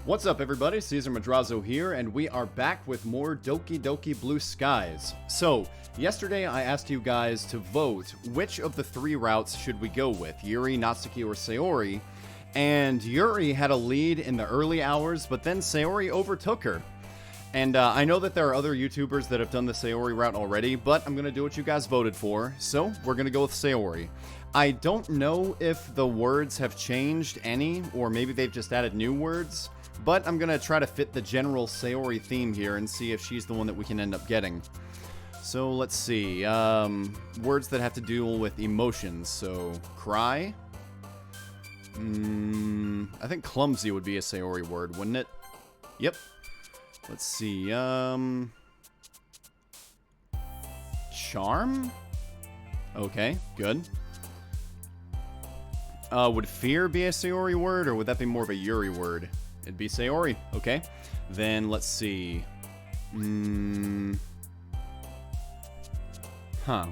What's up, everybody? Caesar Madrazo here, and we are back with more Doki Doki Blue Skies. So, yesterday I asked you guys to vote which of the three routes should we go with, Yuri, Natsuki, or Sayori, and Yuri had a lead in the early hours, but then Sayori overtook her. And I know that there are other YouTubers that have done the Sayori route already, but I'm going to do what you guys voted for, so we're going to go with Sayori. I don't know if the words have changed any, or maybe they've just added new words, but I'm going to try to fit the general Sayori theme here and see if she's the one that we can end up getting. So let's see. Words that have to deal with emotions. So, cry. I think clumsy would be a Sayori word, wouldn't it? Yep. Let's see. Charm? Okay, good. Would fear be a Sayori word, or would that be more of a Yuri word? It'd be Sayori, okay. Then, let's see.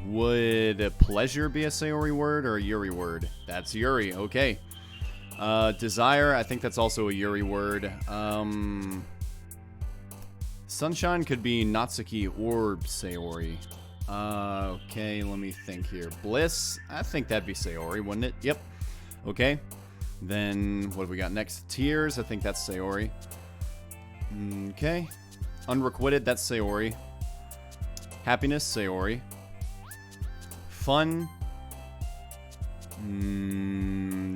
Would pleasure be a Sayori word or a Yuri word? That's Yuri, okay. Desire, I think that's also a Yuri word. Sunshine could be Natsuki or Sayori. Okay, let me think here. Bliss, I think that'd be Sayori, wouldn't it? Yep. Okay. Then, what do we got next? Tears, I think that's Sayori. Okay. Unrequited, that's Sayori. Happiness, Sayori. Fun.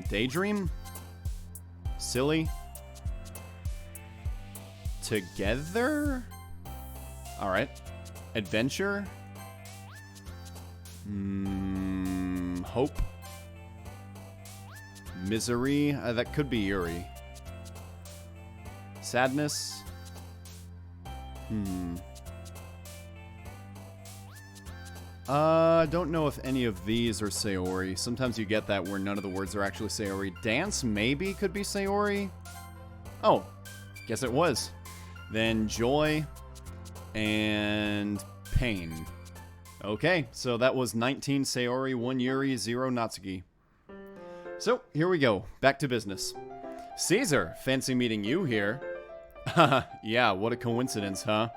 Daydream? Silly. Together? Alright. Adventure? Hope? Misery? That could be Yuri. Sadness? Don't know if any of these are Sayori. Sometimes you get that where none of the words are actually Sayori. Dance maybe could be Sayori. Oh, guess it was. Then joy and pain. Okay, so that was 19 Sayori, 1 Yuri, 0 Natsuki. So, here we go. Back to business. Caesar, fancy meeting you here. Haha, yeah, what a coincidence, huh?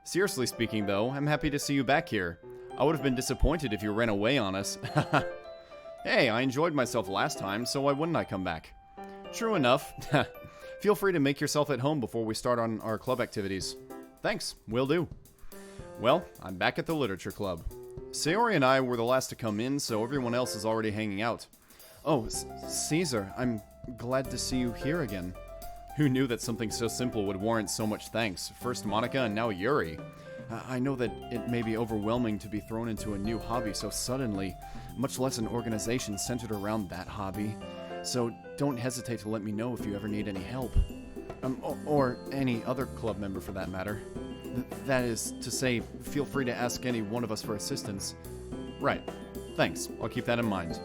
Seriously speaking, though, I'm happy to see you back here. I would have been disappointed if you ran away on us. Hey, I enjoyed myself last time, so why wouldn't I come back? True enough. Feel free to make yourself at home before we start on our club activities. Thanks, will do. Well, I'm back at the Literature Club. Sayori and I were the last to come in, so everyone else is already hanging out. Oh, Caesar, I'm glad to see you here again. Who knew that something so simple would warrant so much thanks? First Monika and now Yuri. I know that it may be overwhelming to be thrown into a new hobby so suddenly, much less an organization centered around that hobby. So don't hesitate to let me know if you ever need any help. Or any other club member for that matter. That is to say, feel free to ask any one of us for assistance. Right. Thanks. I'll keep that in mind.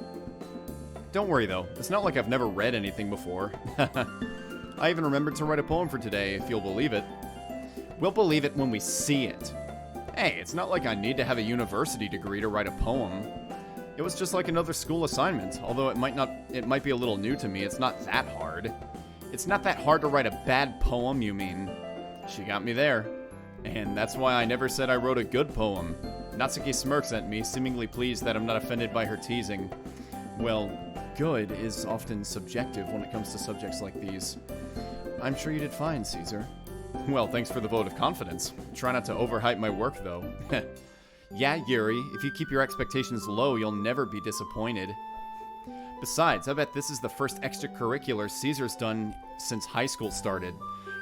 Don't worry, though. It's not like I've never read anything before. I even remembered to write a poem for today, if you'll believe it. We'll believe it when we see it. Hey, it's not like I need to have a university degree to write a poem. It was just like another school assignment, although it might be a little new to me. It's not that hard. It's not that hard to write a bad poem, you mean? She got me there. And that's why I never said I wrote a good poem. Natsuki smirks at me, seemingly pleased that I'm not offended by her teasing. Well, good is often subjective when it comes to subjects like these. I'm sure you did fine, Caesar. Well, thanks for the vote of confidence. Try not to overhype my work, though. Yeah, Yuri, if you keep your expectations low, you'll never be disappointed. Besides, I bet this is the first extracurricular Caesar's done since high school started,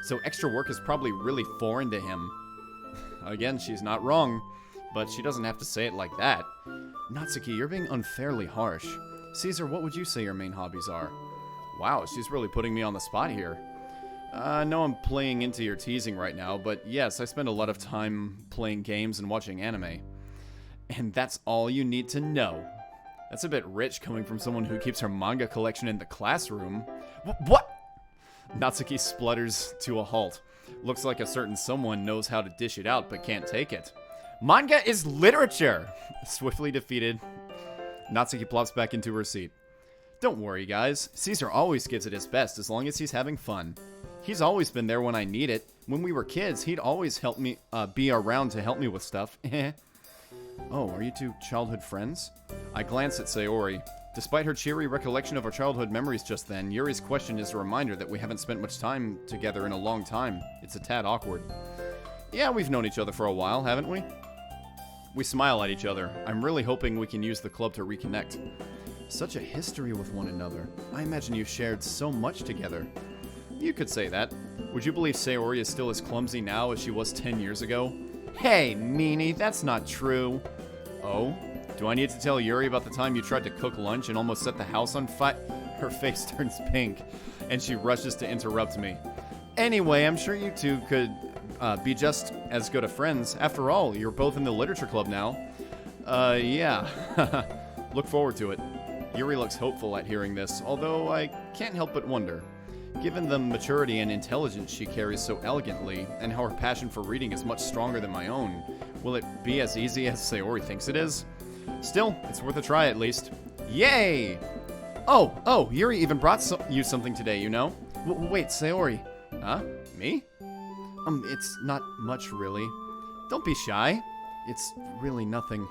so extra work is probably really foreign to him. Again, she's not wrong, but she doesn't have to say it like that. Natsuki, you're being unfairly harsh. Caesar, what would you say your main hobbies are? Wow, she's really putting me on the spot here. I know I'm playing into your teasing right now, but yes, I spend a lot of time playing games and watching anime. And that's all you need to know. That's a bit rich coming from someone who keeps her manga collection in the classroom. What? Natsuki splutters to a halt. Looks like a certain someone knows how to dish it out but can't take it. Manga is literature! Swiftly defeated, Natsuki plops back into her seat. Don't worry, guys. Caesar always gives it his best as long as he's having fun. He's always been there when I need it. When we were kids, he'd always help me, be around to help me with stuff. Oh, are you two childhood friends? I glance at Sayori. Despite her cheery recollection of our childhood memories just then, Yuri's question is a reminder that we haven't spent much time together in a long time. It's a tad awkward. Yeah, we've known each other for a while, haven't we? We smile at each other. I'm really hoping we can use the club to reconnect. Such a history with one another. I imagine you've shared so much together. You could say that. Would you believe Sayori is still as clumsy now as she was 10 years ago? Hey, meanie, that's not true. Oh? Do I need to tell Yuri about the time you tried to cook lunch and almost set the house on fire? Her face turns pink, and she rushes to interrupt me. Anyway, I'm sure you two could be just as good of friends. After all, you're both in the literature club now. Yeah. Look forward to it. Yuri looks hopeful at hearing this, although I can't help but wonder. Given the maturity and intelligence she carries so elegantly, and how her passion for reading is much stronger than my own, will it be as easy as Sayori thinks it is? Still, it's worth a try at least. Yay! Oh, Yuri even brought you something today, you know? Wait, Sayori. Huh? Me? It's not much, really. Don't be shy. It's really nothing.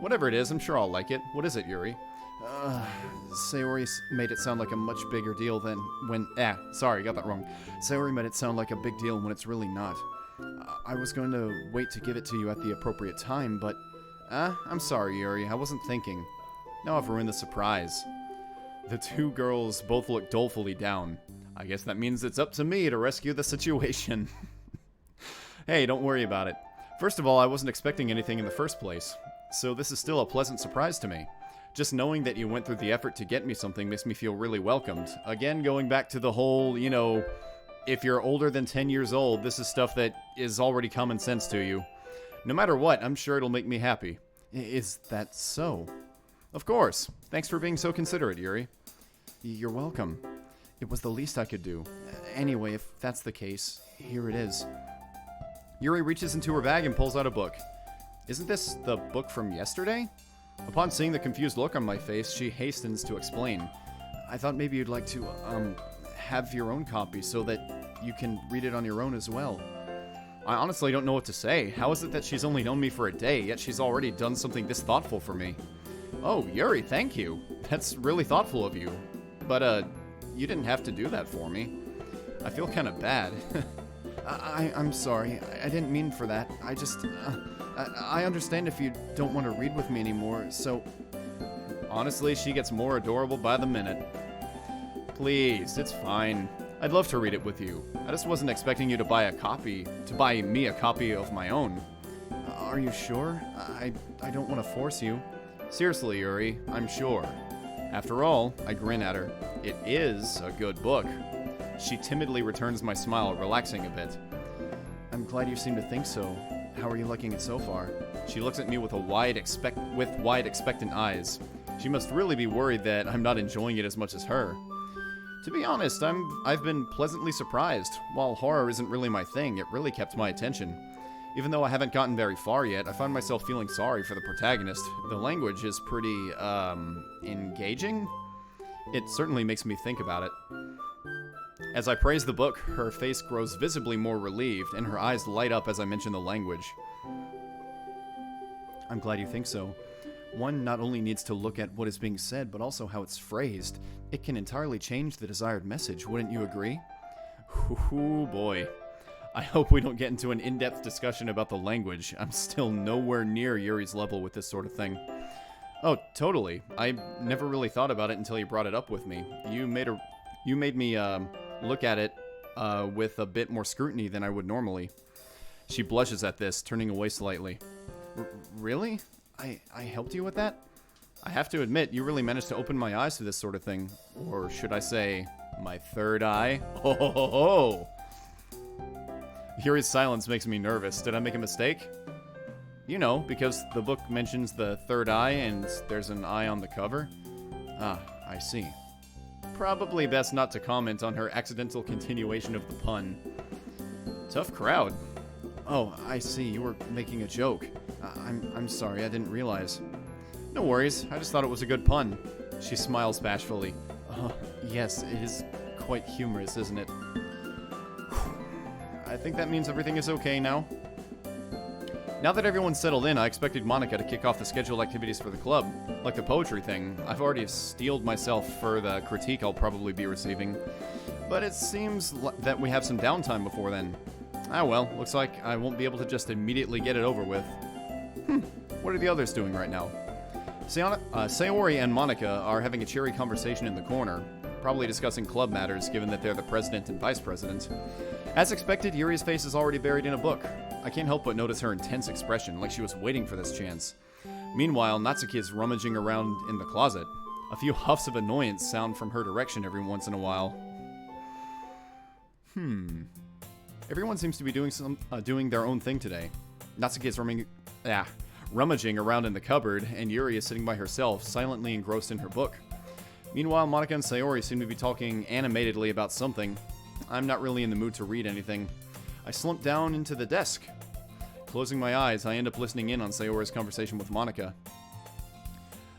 Whatever it is, I'm sure I'll like it. What is it, Yuri? Sayori made it sound like a much bigger deal than when... sorry, got that wrong. Sayori made it sound like a big deal when it's really not. I was going to wait to give it to you at the appropriate time, but... I'm sorry, Yuri. I wasn't thinking. Now I've ruined the surprise. The two girls both look dolefully down. I guess that means it's up to me to rescue the situation. Hey, don't worry about it. First of all, I wasn't expecting anything in the first place, so this is still a pleasant surprise to me. Just knowing that you went through the effort to get me something makes me feel really welcomed. Again, going back to the whole, if you're older than 10 years old, this is stuff that is already common sense to you. No matter what, I'm sure it'll make me happy. Is that so? Of course. Thanks for being so considerate, Yuri. You're welcome. It was the least I could do. Anyway, if that's the case, here it is. Yuri reaches into her bag and pulls out a book. Isn't this the book from yesterday? Upon seeing the confused look on my face, she hastens to explain. I thought maybe you'd like to, have your own copy so that you can read it on your own as well. I honestly don't know what to say. How is it that she's only known me for a day, yet she's already done something this thoughtful for me? Oh, Yuri, thank you. That's really thoughtful of you. But, you didn't have to do that for me. I feel kind of bad. I'm sorry. I didn't mean for that. I understand if you don't want to read with me anymore, so... Honestly, she gets more adorable by the minute. Please, it's fine. I'd love to read it with you. I just wasn't expecting you to buy me a copy of my own. Are you sure? I don't want to force you. Seriously, Yuri, I'm sure. After all, I grin at her. It is a good book. She timidly returns my smile, relaxing a bit. I'm glad you seem to think so. How are you liking it so far? She looks at me with wide expectant eyes. She must really be worried that I'm not enjoying it as much as her. To be honest, I've been pleasantly surprised. While horror isn't really my thing, it really kept my attention. Even though I haven't gotten very far yet, I find myself feeling sorry for the protagonist. The language is pretty, engaging? It certainly makes me think about it. As I praise the book, her face grows visibly more relieved, and her eyes light up as I mention the language. I'm glad you think so. One not only needs to look at what is being said, but also how it's phrased. It can entirely change the desired message, wouldn't you agree? Ooh, boy. I hope we don't get into an in-depth discussion about the language. I'm still nowhere near Yuri's level with this sort of thing. Oh, totally. I never really thought about it until you brought it up with me. You made me look at it with a bit more scrutiny than I would normally. She blushes at this, turning away slightly. Really? I helped you with that? I have to admit, you really managed to open my eyes to this sort of thing. Or should I say, my third eye? Ho ho ho ho! Yuri's silence makes me nervous. Did I make a mistake? You know, because the book mentions the third eye and there's an eye on the cover. Ah, I see. Probably best not to comment on her accidental continuation of the pun. Tough crowd. Oh, I see. You were making a joke. I'm sorry. I didn't realize. No worries. I just thought it was a good pun. She smiles bashfully. Yes, it is quite humorous, isn't it? I think that means everything is okay now. Now that everyone's settled in, I expected Monika to kick off the scheduled activities for the club. Like the poetry thing, I've already steeled myself for the critique I'll probably be receiving. But it seems that we have some downtime before then. Ah well, looks like I won't be able to just immediately get it over with. What are the others doing right now? Sayori and Monika are having a cheery conversation in the corner, probably discussing club matters given that they're the president and vice president. As expected, Yuri's face is already buried in a book. I can't help but notice her intense expression, like she was waiting for this chance. Meanwhile, Natsuki is rummaging around in the closet. A few huffs of annoyance sound from her direction every once in a while. Everyone seems to be doing their own thing today. Natsuki is rummaging around in the cupboard, and Yuri is sitting by herself, silently engrossed in her book. Meanwhile, Monika and Sayori seem to be talking animatedly about something. I'm not really in the mood to read anything. I slump down into the desk. Closing my eyes, I end up listening in on Sayori's conversation with Monika.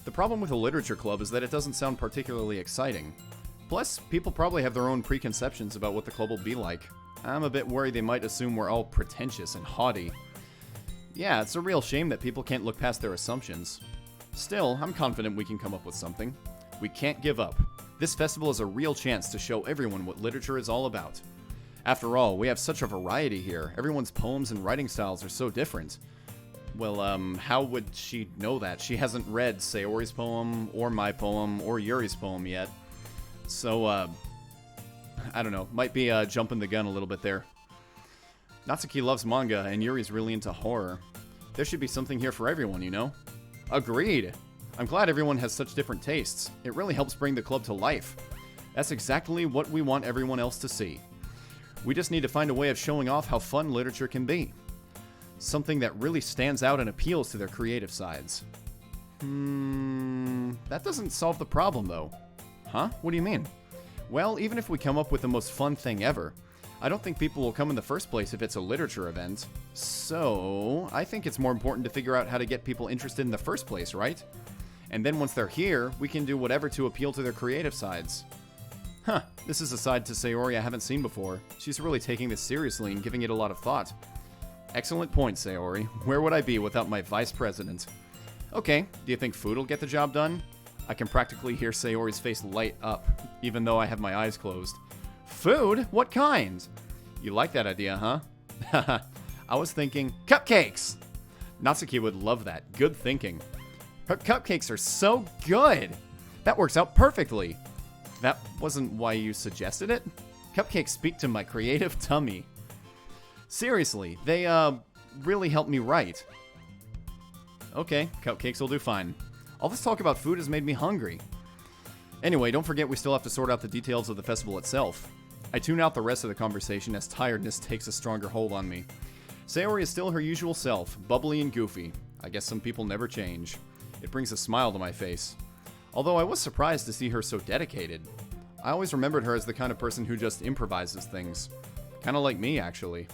The problem with a literature club is that it doesn't sound particularly exciting. Plus, people probably have their own preconceptions about what the club will be like. I'm a bit worried they might assume we're all pretentious and haughty. Yeah, it's a real shame that people can't look past their assumptions. Still, I'm confident we can come up with something. We can't give up. This festival is a real chance to show everyone what literature is all about. After all, we have such a variety here. Everyone's poems and writing styles are so different. Well, how would she know that? She hasn't read Sayori's poem, or my poem, or Yuri's poem yet. So, I don't know. Might be jumping the gun a little bit there. Natsuki loves manga, and Yuri's really into horror. There should be something here for everyone, you know? Agreed! I'm glad everyone has such different tastes. It really helps bring the club to life. That's exactly what we want everyone else to see. We just need to find a way of showing off how fun literature can be. Something that really stands out and appeals to their creative sides. That doesn't solve the problem, though. Huh? What do you mean? Well, even if we come up with the most fun thing ever, I don't think people will come in the first place if it's a literature event. So, I think it's more important to figure out how to get people interested in the first place, right? And then once they're here, we can do whatever to appeal to their creative sides. Huh, this is a side to Sayori I haven't seen before. She's really taking this seriously and giving it a lot of thought. Excellent point, Sayori. Where would I be without my vice president? Okay, do you think food will get the job done? I can practically hear Sayori's face light up, even though I have my eyes closed. Food? What kind? You like that idea, huh? Haha, I was thinking cupcakes! Natsuki would love that. Good thinking. Her cupcakes are so good! That works out perfectly. That wasn't why you suggested it? Cupcakes speak to my creative tummy. Seriously, they, really helped me write. Okay, cupcakes will do fine. All this talk about food has made me hungry. Anyway, don't forget we still have to sort out the details of the festival itself. I tune out the rest of the conversation as tiredness takes a stronger hold on me. Sayori is still her usual self, bubbly and goofy. I guess some people never change. It brings a smile to my face. Although I was surprised to see her so dedicated. I always remembered her as the kind of person who just improvises things. Kinda like me, actually.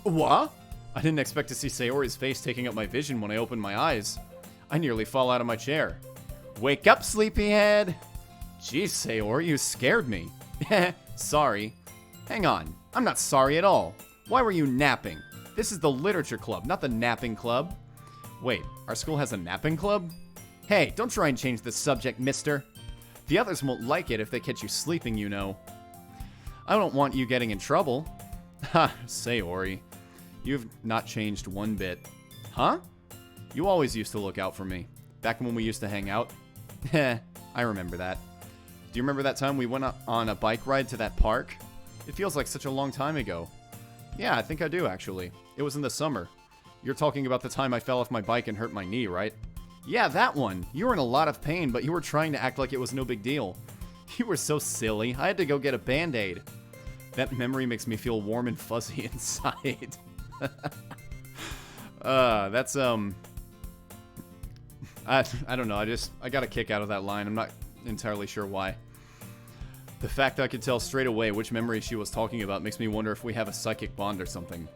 What? I didn't expect to see Sayori's face taking up my vision when I opened my eyes. I nearly fall out of my chair. Wake up, sleepyhead! Jeez, Sayori, you scared me. Sorry. Hang on, I'm not sorry at all. Why were you napping? This is the literature club, not the napping club. Wait, our school has a napping club? Hey, don't try and change the subject, mister. The others won't like it if they catch you sleeping, you know. I don't want you getting in trouble. Ha, Sayori. You've not changed one bit. Huh? You always used to look out for me. Back when we used to hang out. Heh, I remember that. Do you remember that time we went on a bike ride to that park? It feels like such a long time ago. Yeah, I think I do, actually. It was in the summer. You're talking about the time I fell off my bike and hurt my knee, right? Yeah, that one. You were in a lot of pain, but you were trying to act like it was no big deal. You were so silly. I had to go get a Band-Aid. That memory makes me feel warm and fuzzy inside. That's, I don't know. I got a kick out of that line. I'm not entirely sure why. The fact that I could tell straight away which memory she was talking about makes me wonder if we have a psychic bond or something.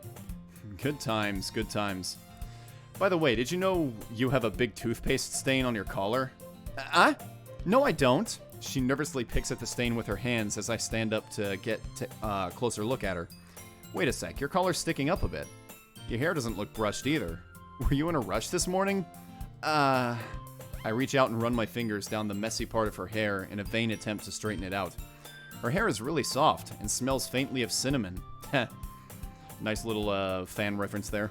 Good times, good times. By the way, did you know you have a big toothpaste stain on your collar? No, I don't. She nervously picks at the stain with her hands as I stand up to get a closer look at her. Wait a sec, your collar's sticking up a bit. Your hair doesn't look brushed either. Were you in a rush this morning? I reach out and run my fingers down the messy part of her hair in a vain attempt to straighten it out. Her hair is really soft and smells faintly of cinnamon. Nice little fan reference there.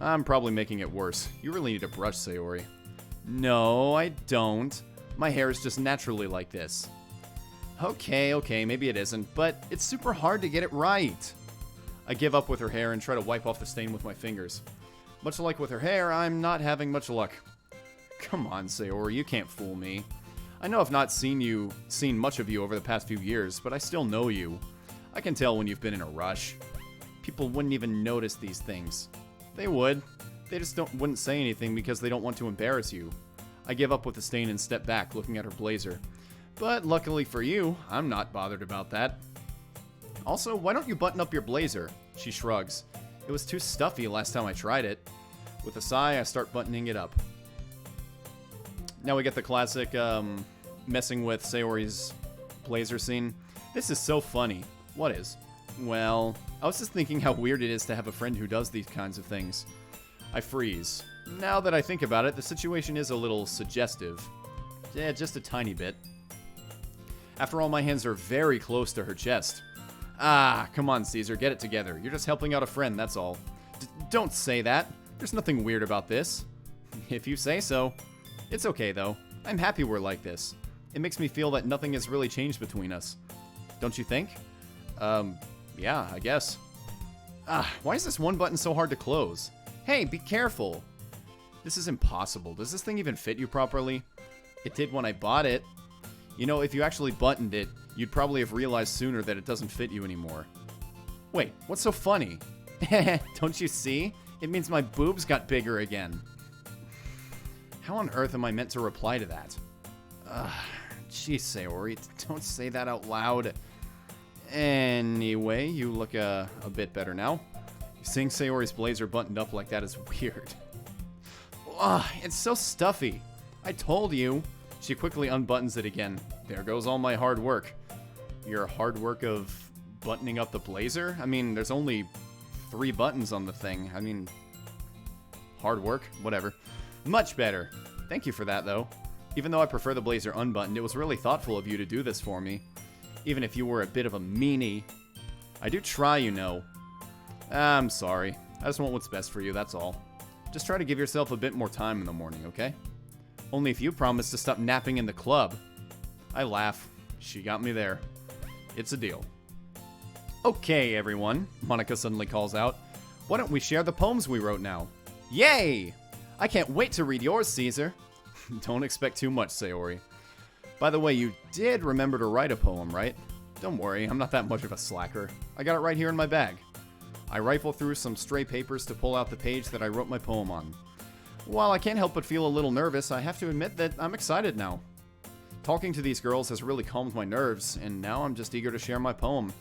I'm probably making it worse. You really need a brush, Sayori. No, I don't. My hair is just naturally like this. Okay, maybe it isn't, but it's super hard to get it right. I give up with her hair and try to wipe off the stain with my fingers. Much like with her hair, I'm not having much luck. Come on, Sayori, you can't fool me. I know I've not seen much of you over the past few years, but I still know you. I can tell when you've been in a rush. People wouldn't even notice these things. They would. They just wouldn't say anything because they don't want to embarrass you. I give up with the stain and step back, looking at her blazer. But luckily for you, I'm not bothered about that. Also, why don't you button up your blazer? She shrugs. It was too stuffy last time I tried it. With a sigh, I start buttoning it up. Now we get the classic messing with Sayori's blazer scene. This is so funny. What is? Well, I was just thinking how weird it is to have a friend who does these kinds of things. I freeze. Now that I think about it, the situation is a little suggestive. Yeah, just a tiny bit. After all, my hands are very close to her chest. Ah, come on, Caesar, get it together. You're just helping out a friend, that's all. Don't say that. There's nothing weird about this. If you say so. It's okay, though. I'm happy we're like this. It makes me feel that nothing has really changed between us. Don't you think? Yeah, I guess. Ah, why is this one button so hard to close? Hey, be careful. This is impossible. Does this thing even fit you properly? It did when I bought it. You know, if you actually buttoned it, you'd probably have realized sooner that it doesn't fit you anymore. Wait, what's so funny? Don't you see? It means my boobs got bigger again. How on earth am I meant to reply to that? Jeez, Sayori, don't say that out loud. Anyway, you look a bit better now. Seeing Sayori's blazer buttoned up like that is weird. It's so stuffy. I told you. She quickly unbuttons it again. There goes all my hard work. Your hard work of buttoning up the blazer? I mean, there's only 3 buttons on the thing. I mean, hard work? Whatever. Much better. Thank you for that, though. Even though I prefer the blazer unbuttoned, it was really thoughtful of you to do this for me. Even if you were a bit of a meanie. I do try, you know. I'm sorry. I just want what's best for you, that's all. Just try to give yourself a bit more time in the morning, okay? Only if you promise to stop napping in the club. I laugh. She got me there. It's a deal. Okay, everyone, Monika suddenly calls out. Why don't we share the poems we wrote now? Yay! I can't wait to read yours, Caesar. Don't expect too much, Sayori. By the way, you did remember to write a poem, right? Don't worry, I'm not that much of a slacker. I got it right here in my bag. I rifle through some stray papers to pull out the page that I wrote my poem on. While I can't help but feel a little nervous, I have to admit that I'm excited now. Talking to these girls has really calmed my nerves, and now I'm just eager to share my poem.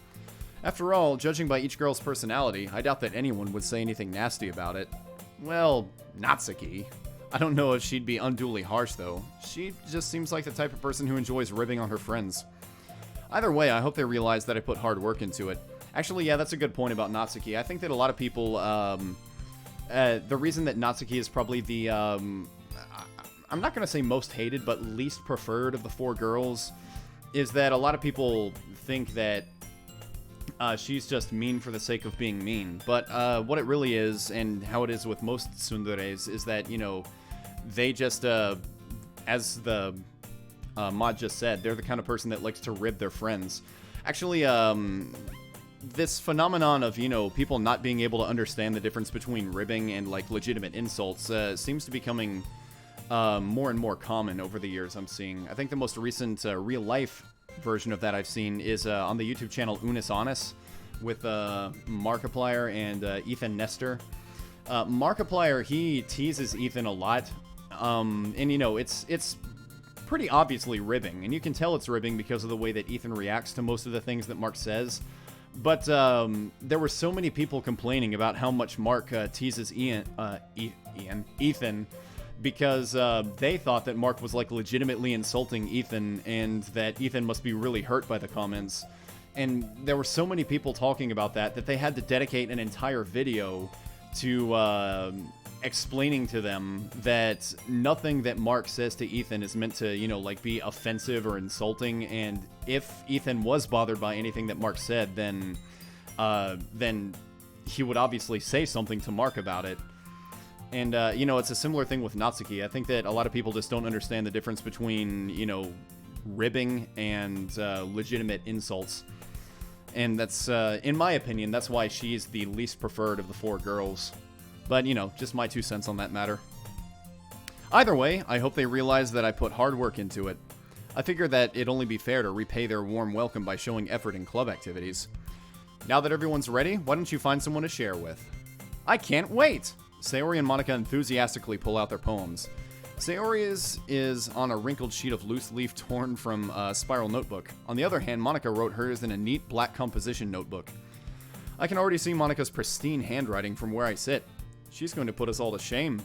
After all, judging by each girl's personality, I doubt that anyone would say anything nasty about it. Well, Natsuki. I don't know if she'd be unduly harsh, though. She just seems like the type of person who enjoys ribbing on her friends. Either way, I hope they realize that I put hard work into it. Actually, yeah, that's a good point about Natsuki. I think that a lot of people, the reason that Natsuki is probably the, I'm not going to say most hated, but least preferred of the 4 girls, is that a lot of people think that she's just mean for the sake of being mean. But what it really is, and how it is with most tsunderes, is that, you know, they just, as the mod just said, they're the kind of person that likes to rib their friends. Actually, this phenomenon of, you know, people not being able to understand the difference between ribbing and, like, legitimate insults seems to be becoming more and more common over the years I'm seeing. I think the most recent real-life version of that I've seen is on the YouTube channel Unis Honest with Markiplier and Ethan Nestor. Markiplier, he teases Ethan a lot, and, you know, it's pretty obviously ribbing, and you can tell it's ribbing because of the way that Ethan reacts to most of the things that Mark says. But there were so many people complaining about how much Mark teases Ethan, because they thought that Mark was, like, legitimately insulting Ethan, and that Ethan must be really hurt by the comments. And there were so many people talking about that they had to dedicate an entire video to explaining to them that nothing that Mark says to Ethan is meant to, you know, like be offensive or insulting. And if Ethan was bothered by anything that Mark said, then he would obviously say something to Mark about it. And, you know, it's a similar thing with Natsuki. I think that a lot of people just don't understand the difference between, you know, ribbing and legitimate insults. And that's, in my opinion, that's why she's the least preferred of the 4 girls. But, you know, just my 2 cents on that matter. Either way, I hope they realize that I put hard work into it. I figure that it'd only be fair to repay their warm welcome by showing effort in club activities. Now that everyone's ready, why don't you find someone to share with? I can't wait! Sayori and Monika enthusiastically pull out their poems. Sayori's is on a wrinkled sheet of loose leaf torn from a spiral notebook. On the other hand, Monika wrote hers in a neat black composition notebook. I can already see Monika's pristine handwriting from where I sit. She's going to put us all to shame.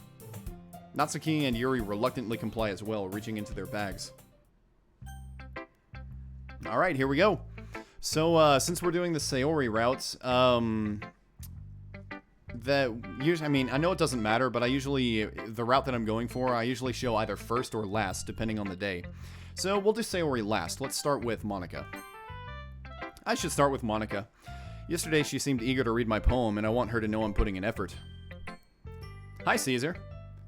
Natsuki and Yuri reluctantly comply as well, reaching into their bags. Alright, here we go. So, since we're doing the Sayori route, I mean, I know it doesn't matter, but the route that I'm going for, I usually show either first or last, depending on the day. So, we'll do Sayori last. Let's start with Monika. I should start with Monika. Yesterday, she seemed eager to read my poem, and I want her to know I'm putting in effort. Hi, Caesar.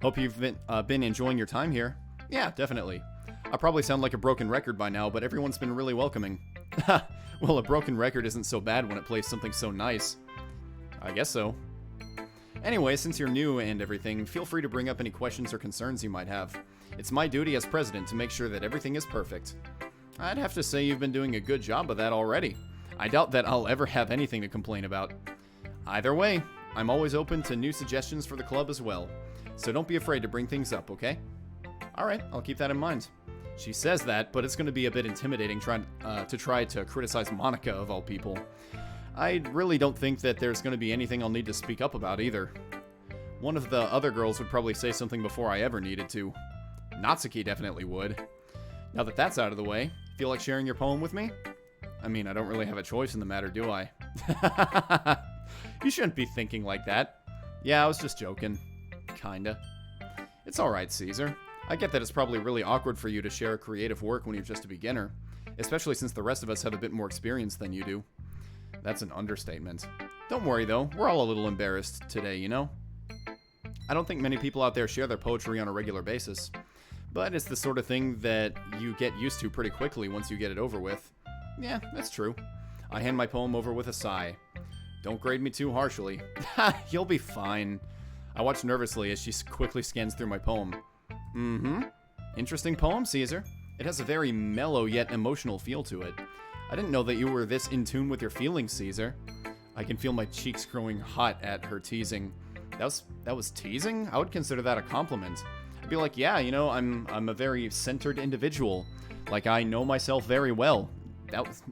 Hope you've been enjoying your time here. Yeah, definitely. I probably sound like a broken record by now, but everyone's been really welcoming. Well, a broken record isn't so bad when it plays something so nice. I guess so. Anyway, since you're new and everything, feel free to bring up any questions or concerns you might have. It's my duty as president to make sure that everything is perfect. I'd have to say you've been doing a good job of that already. I doubt that I'll ever have anything to complain about. Either way, I'm always open to new suggestions for the club as well. So don't be afraid to bring things up, okay? Alright, I'll keep that in mind. She says that, but it's going to be a bit intimidating trying to criticize Monika of all people. I really don't think that there's going to be anything I'll need to speak up about either. One of the other girls would probably say something before I ever needed to. Natsuki definitely would. Now that that's out of the way, feel like sharing your poem with me? I mean, I don't really have a choice in the matter, do I? You shouldn't be thinking like that. Yeah, I was just joking. Kinda. It's alright, Caesar. I get that it's probably really awkward for you to share creative work when you're just a beginner, especially since the rest of us have a bit more experience than you do. That's an understatement. Don't worry though, we're all a little embarrassed today, you know? I don't think many people out there share their poetry on a regular basis, but it's the sort of thing that you get used to pretty quickly once you get it over with. Yeah, that's true. I hand my poem over with a sigh. Don't grade me too harshly. Ha, you'll be fine. I watch nervously as she quickly scans through my poem. Mm-hmm. Interesting poem, Caesar. It has a very mellow yet emotional feel to it. I didn't know that you were this in tune with your feelings, Caesar. I can feel my cheeks growing hot at her teasing. That was teasing? I would consider that a compliment. I'd be like, yeah, you know, I'm a very centered individual. Like, I know myself very well. That was...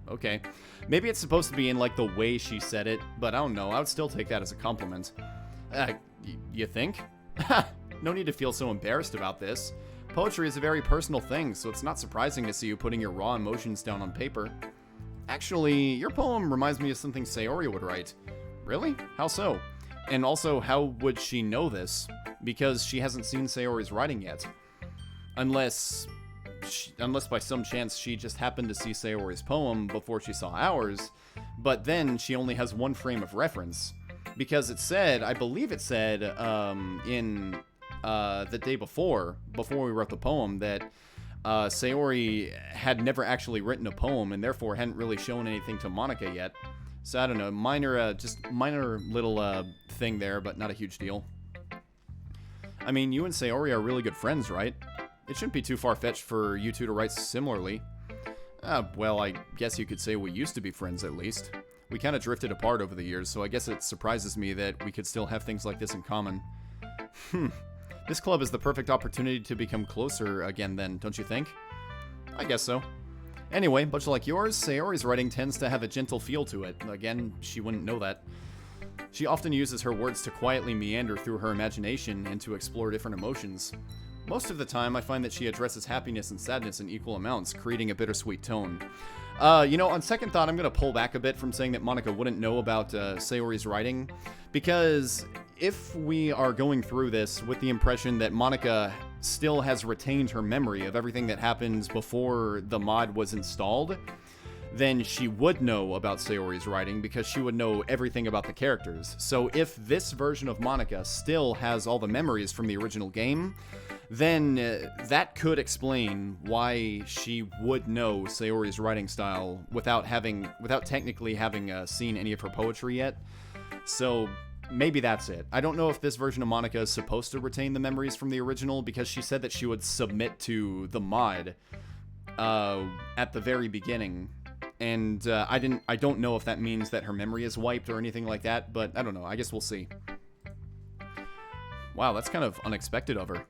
okay. Maybe it's supposed to be in, like, the way she said it, but I don't know. I would still take that as a compliment. You think? No need to feel so embarrassed about this. Poetry is a very personal thing, so it's not surprising to see you putting your raw emotions down on paper. Actually, your poem reminds me of something Sayori would write. Really? How so? And also, how would she know this? Because she hasn't seen Sayori's writing yet. Unless by some chance she just happened to see Sayori's poem before she saw ours, but then she only has one frame of reference. Because it said, I believe it said, in the day before we wrote the poem, that Sayori had never actually written a poem and therefore hadn't really shown anything to Monika yet. So I don't know, just minor little thing there, but not a huge deal. I mean, you and Sayori are really good friends, right? It shouldn't be too far-fetched for you two to write similarly. Well, I guess you could say we used to be friends at least. We kind of drifted apart over the years, so I guess it surprises me that we could still have things like this in common. This club is the perfect opportunity to become closer again then, don't you think? I guess so. Anyway, much like yours, Sayori's writing tends to have a gentle feel to it. Again, she wouldn't know that. She often uses her words to quietly meander through her imagination and to explore different emotions. Most of the time, I find that she addresses happiness and sadness in equal amounts, creating a bittersweet tone. On second thought, I'm going to pull back a bit from saying that Monika wouldn't know about Sayori's writing, because if we are going through this with the impression that Monika still has retained her memory of everything that happened before the mod was installed, then she would know about Sayori's writing because she would know everything about the characters. So if this version of Monika still has all the memories from the original game, then that could explain why she would know Sayori's writing style without technically having seen any of her poetry yet. So maybe that's it. I don't know if this version of Monika is supposed to retain the memories from the original, because she said that she would submit to the mod at the very beginning. And I don't know if that means that her memory is wiped or anything like that, but I don't know. I guess we'll see. Wow, that's kind of unexpected of her.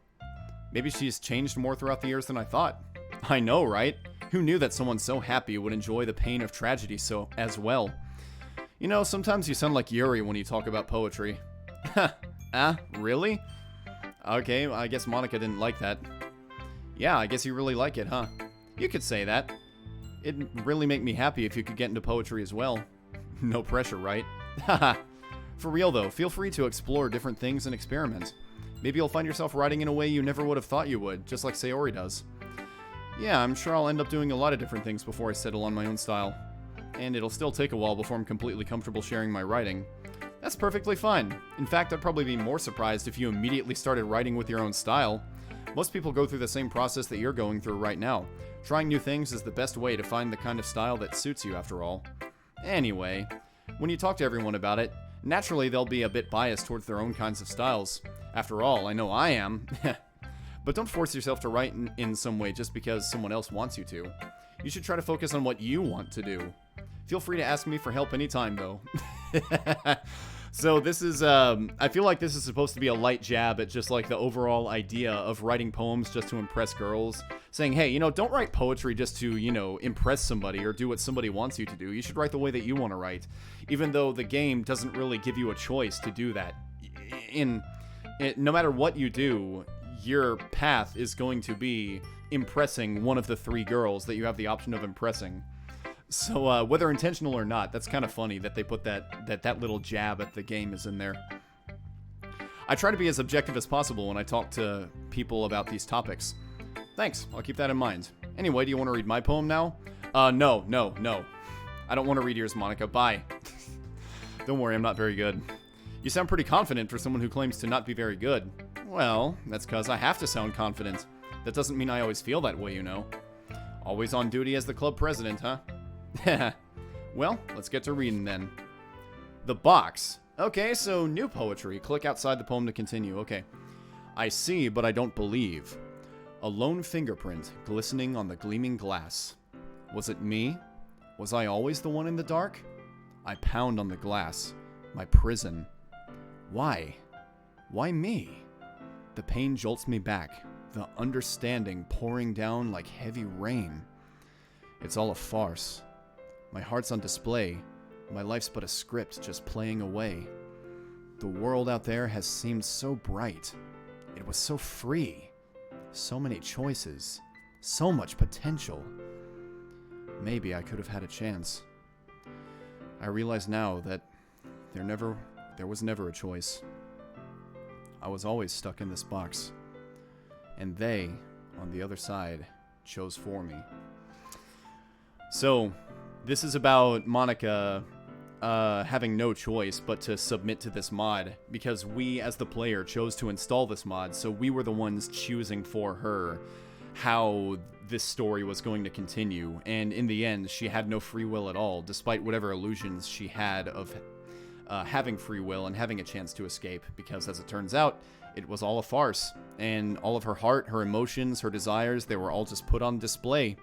Maybe she's changed more throughout the years than I thought. I know, right? Who knew that someone so happy would enjoy the pain of tragedy so as well? You know, sometimes you sound like Yuri when you talk about poetry. Really? Okay, I guess Monika didn't like that. Yeah, I guess you really like it, huh? You could say that. It'd really make me happy if you could get into poetry as well. No pressure, right? Haha. For real though, feel free to explore different things and experiment. Maybe you'll find yourself writing in a way you never would have thought you would, just like Sayori does. Yeah, I'm sure I'll end up doing a lot of different things before I settle on my own style. And it'll still take a while before I'm completely comfortable sharing my writing. That's perfectly fine. In fact, I'd probably be more surprised if you immediately started writing with your own style. Most people go through the same process that you're going through right now. Trying new things is the best way to find the kind of style that suits you, after all. Anyway, when you talk to everyone about it, naturally they'll be a bit biased towards their own kinds of styles. After all, I know I am. But don't force yourself to write in some way just because someone else wants you to. You should try to focus on what you want to do. Feel free to ask me for help anytime, though. So this is, I feel like this is supposed to be a light jab at just like the overall idea of writing poems just to impress girls. Saying, hey, don't write poetry just to, impress somebody or do what somebody wants you to do. You should write the way that you want to write. Even though the game doesn't really give you a choice to do that. No matter what you do, your path is going to be impressing one of the three girls that you have the option of impressing. So whether intentional or not, that's kind of funny that they put that little jab at the game is in there. I try to be as objective as possible when I talk to people about these topics. Thanks, I'll keep that in mind. Anyway, do you want to read my poem now? No. I don't want to read yours, Monika. Bye. Don't worry, I'm not very good. You sound pretty confident for someone who claims to not be very good. Well, that's because I have to sound confident. That doesn't mean I always feel that way, Always on duty as the club president, huh? Well, let's get to reading then. The box. Okay, so new poetry. Click outside the poem to continue. Okay. I see, but I don't believe. A lone fingerprint glistening on the gleaming glass. Was it me? Was I always the one in the dark? I pound on the glass. My prison. Why? Why me? The pain jolts me back. The understanding pouring down like heavy rain. It's all a farce. My heart's on display. My life's but a script just playing away. The world out there has seemed so bright. It was so free. So many choices. So much potential. Maybe I could have had a chance. I realize now that there was never a choice. I was always stuck in this box. And they, on the other side, chose for me. So, this is about Monika having no choice but to submit to this mod, because we, as the player, chose to install this mod, so we were the ones choosing for her how this story was going to continue, and in the end, she had no free will at all, despite whatever illusions she had of having free will and having a chance to escape, because as it turns out, it was all a farce, and all of her heart, her emotions, her desires, they were all just put on display.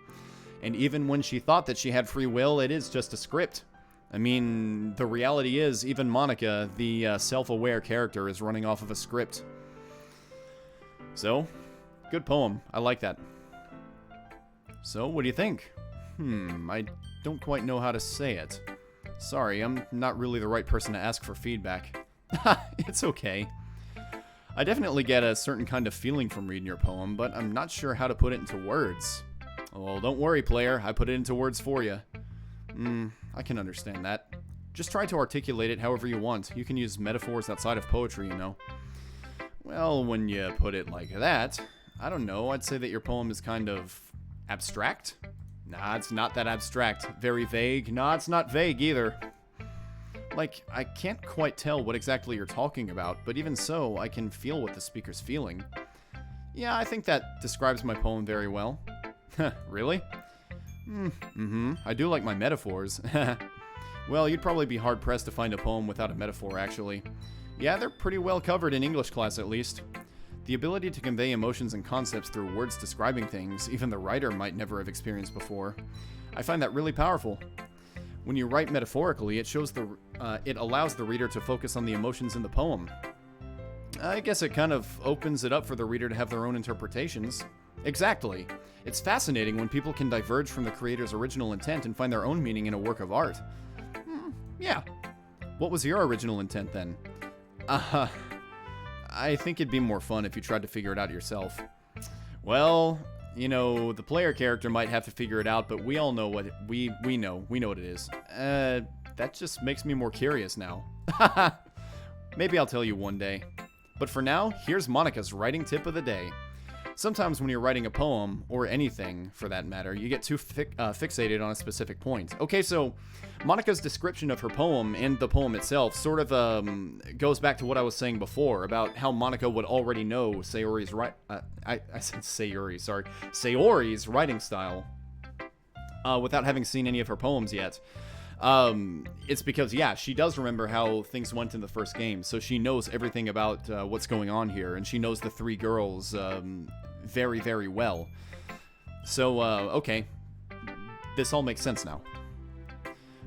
And even when she thought that she had free will, it is just a script. I mean, the reality is, even Monika, the self-aware character, is running off of a script. So, good poem. I like that. So, what do you think? I don't quite know how to say it. Sorry, I'm not really the right person to ask for feedback. It's okay. I definitely get a certain kind of feeling from reading your poem, but I'm not sure how to put it into words. Well, don't worry, player. I put it into words for you. I can understand that. Just try to articulate it however you want. You can use metaphors outside of poetry, you know. Well, when you put it like that, I don't know, I'd say that your poem is kind of abstract? Nah, it's not that abstract. Very vague? Nah, it's not vague either. Like, I can't quite tell what exactly you're talking about, but even so, I can feel what the speaker's feeling. Yeah, I think that describes my poem very well. Really? I do like my metaphors. Well, you'd probably be hard-pressed to find a poem without a metaphor, actually. Yeah, they're pretty well covered in English class, at least. The ability to convey emotions and concepts through words describing things even the writer might never have experienced before. I find that really powerful. When you write metaphorically, it allows the reader to focus on the emotions in the poem. I guess it kind of opens it up for the reader to have their own interpretations. Exactly. It's fascinating when people can diverge from the creator's original intent and find their own meaning in a work of art. Yeah. What was your original intent then? I think it'd be more fun if you tried to figure it out yourself. Well, you know, the player character might have to figure it out, but we all know what we know what it is. That just makes me more curious now. Maybe I'll tell you one day. But for now, here's Monika's writing tip of the day. Sometimes when you're writing a poem, or anything for that matter, you get too fixated on a specific point. Okay, so Monika's description of her poem and the poem itself sort of goes back to what I was saying before about how Monika would already know Sayori's Sayori's writing style without having seen any of her poems yet. It's because, yeah, she does remember how things went in the first game, so she knows everything about what's going on here, and she knows the three girls very, very well. So, okay, this all makes sense now.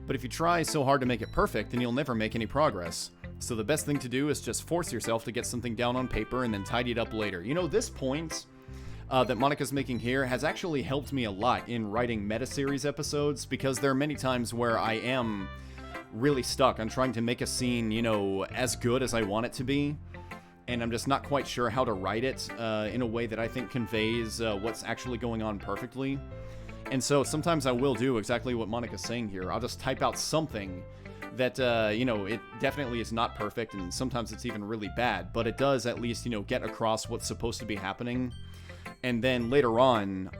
But if you try so hard to make it perfect, then you'll never make any progress. So the best thing to do is just force yourself to get something down on paper and then tidy it up later. You know, this point that Monika's making here has actually helped me a lot in writing meta-series episodes, because there are many times where I am really stuck on trying to make a scene, you know, as good as I want it to be, and I'm just not quite sure how to write it in a way that I think conveys what's actually going on perfectly. And so sometimes I will do exactly what Monika's saying here. I'll just type out something that, you know, it definitely is not perfect, and sometimes it's even really bad, but it does at least, you know, get across what's supposed to be happening. And then later on,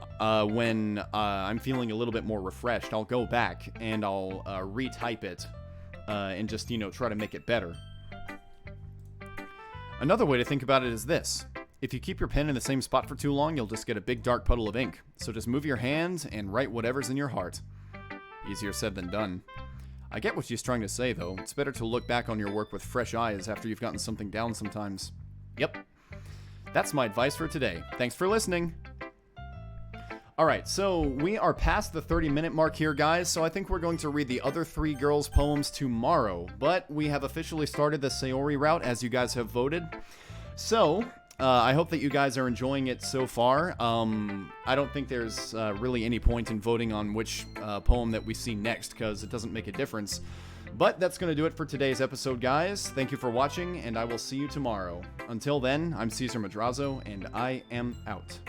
when I'm feeling a little bit more refreshed, I'll go back and I'll retype it and just, you know, try to make it better. Another way to think about it is this. If you keep your pen in the same spot for too long, you'll just get a big dark puddle of ink. So just move your hand and write whatever's in your heart. Easier said than done. I get what she's trying to say, though. It's better to look back on your work with fresh eyes after you've gotten something down sometimes. Yep. That's my advice for today. Thanks for listening. Alright, so we are past the 30-minute mark here, guys, so I think we're going to read the other three girls' poems tomorrow. But we have officially started the Sayori route, as you guys have voted. So, I hope that you guys are enjoying it so far. I don't think there's really any point in voting on which poem that we see next, because it doesn't make a difference. But that's going to do it for today's episode, guys. Thank you for watching, and I will see you tomorrow. Until then, I'm Cesar Madrazo, and I am out.